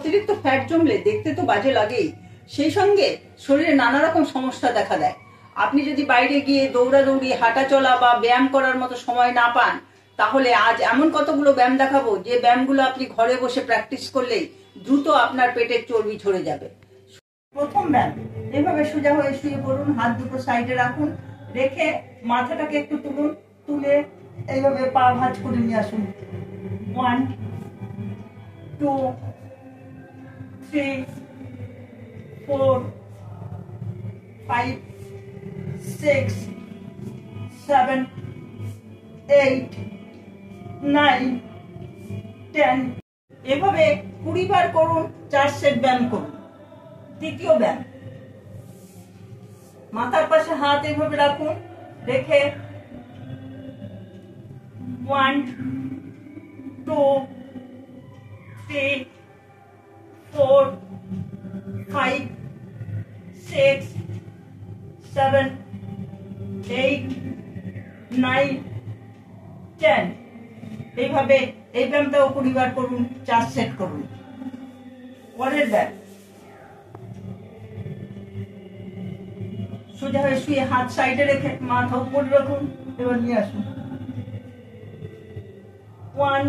অতিরিক্ত ফ্যাট জমলে দেখতে তো বাজে লাগেই, সেই সঙ্গে শরীরে নানা রকম সমস্যা দেখা দেয়। আপনি যদি বাইরে গিয়ে দৌড়াদৌড়ি, হাঁটা চলা বা ব্যায়াম করার মতো সময় না পান, তাহলে আজ এমন কতগুলো ব্যায়াম দেখাবো যে ব্যায়ামগুলো আপনি ঘরে বসে প্র্যাকটিস করলেই দ্রুত আপনার পেটের চর্বি ঝরে যাবে। প্রথম ব্যায়াম, এভাবে সোজা হয়ে শুয়ে পড়ুন, হাত দুটো সাইডে রাখুন, রেখে মাথাটাকে একটু তুলুন, তুলে এইভাবে পা ভাঁজ করে নিয়ে আসুন। 1 2 3 4 5 6 7 8 9 10। এভাবে 20 বার করুন, 4 সেট ব্যায়াম করুন। দ্বিতীয় ব্যায়াম, মাথার পাশে হাত এভাবে রাখুন, রেখে 1 2 3 4 5 6 7 8 9 10। এইভাবে এই ব্যায়ামটাও 20 বার করুন, 4 সেট করুন। পরের ব্যায়াম, সোজা হয়ে শুয়ে হাত সাইডে রেখে মাথা উপরে রাখুন, এবার নিয়ে আসুন। 1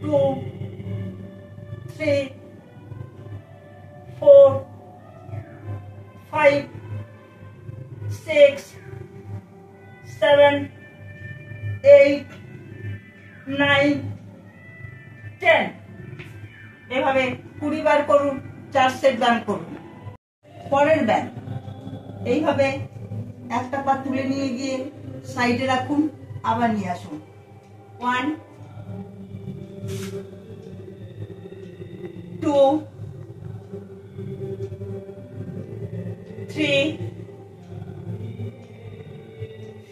2 3 4 5 6 7 8 9 10। এভাবে 20 বার করুন, 4 সেট ব্যায়াম করুন। পরের ব্যায়াম, এইভাবে একটা পা তুলে নিয়ে গিয়ে সাইডে রাখুন, আবার নিয়ে আসুন। 1 2 3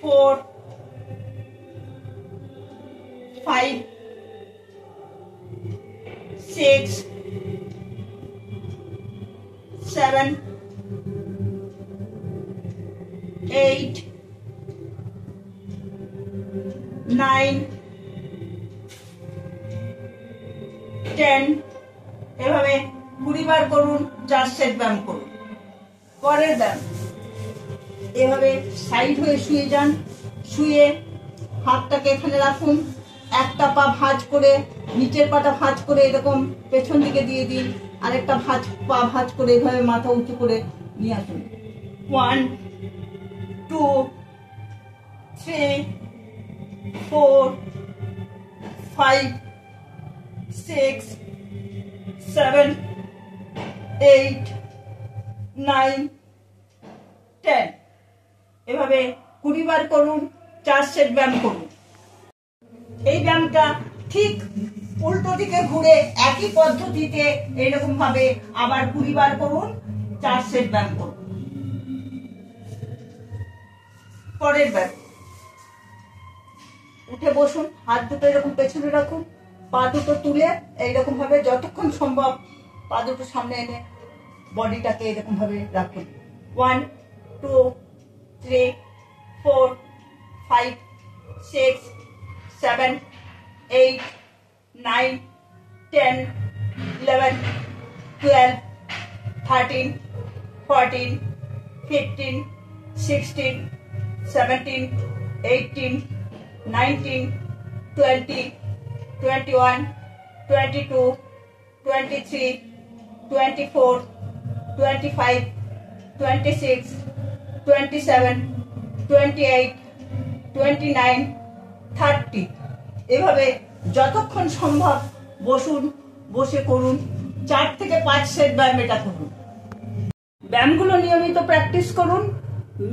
4 5 6 7 8 9 10। এভাবে 20 বার করুন, 4 সেট ব্যায়াম করুন। পরের ব্যায়াম, এভাবে সাইড হয়ে শুয়ে যান, শুয়ে হাতটাকে এখানে রাখুন, একটা পা ভাঁজ করে, নিচের পাটা ভাঁজ করে এরকম পেছন দিকে দিয়ে দিন, আরেকটা পা ভাঁজ করে এভাবে মাথা উঁচু করে নিয়ে আসুন। 1 2 3 4 5 6 7 8 9 10। এভাবে 20 বার করুন, 4 সেট ব্যায়াম করুন। এই ব্যায়ামটা ঠিক উল্টো দিকে ঘুরে একই পদ্ধতিতে এইরকম ভাবে আবার 20 বার করুন, 4 সেট ব্যায়াম করুন। পরের ব্যায়াম, উঠে বসুন, হাত দুটো এরকম পেছনে রাখুন, পা দুটো তুলে এইরকম ভাবে যতক্ষণ সম্ভব পা দুটো সামনে এনে বডিটাকে এরকম ভাবে রাখুন। 1 2 3 4 5 6 7 8 9 10 11 12 13 14 15 16 17 18 19 20 21 22 23 24 25 26 27 28 29 30। এভাবে যতক্ষণ সম্ভব বসুন, বসে করুন, 4 থেকে 5 সেট ব্যায়াম এটা করুন। ব্যায়ামগুলো নিয়মিত প্র্যাকটিস করুন।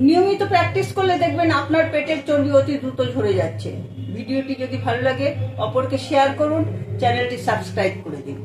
নিয়মিত প্র্যাকটিস করলে দেখবেন আপনার পেটের চর্বি অতি দ্রুত ঝরে যাচ্ছে। ভিডিওটি যদি ভালো লাগে অপরকে শেয়ার করুন, চ্যানেলটি সাবস্ক্রাইব করে দিন।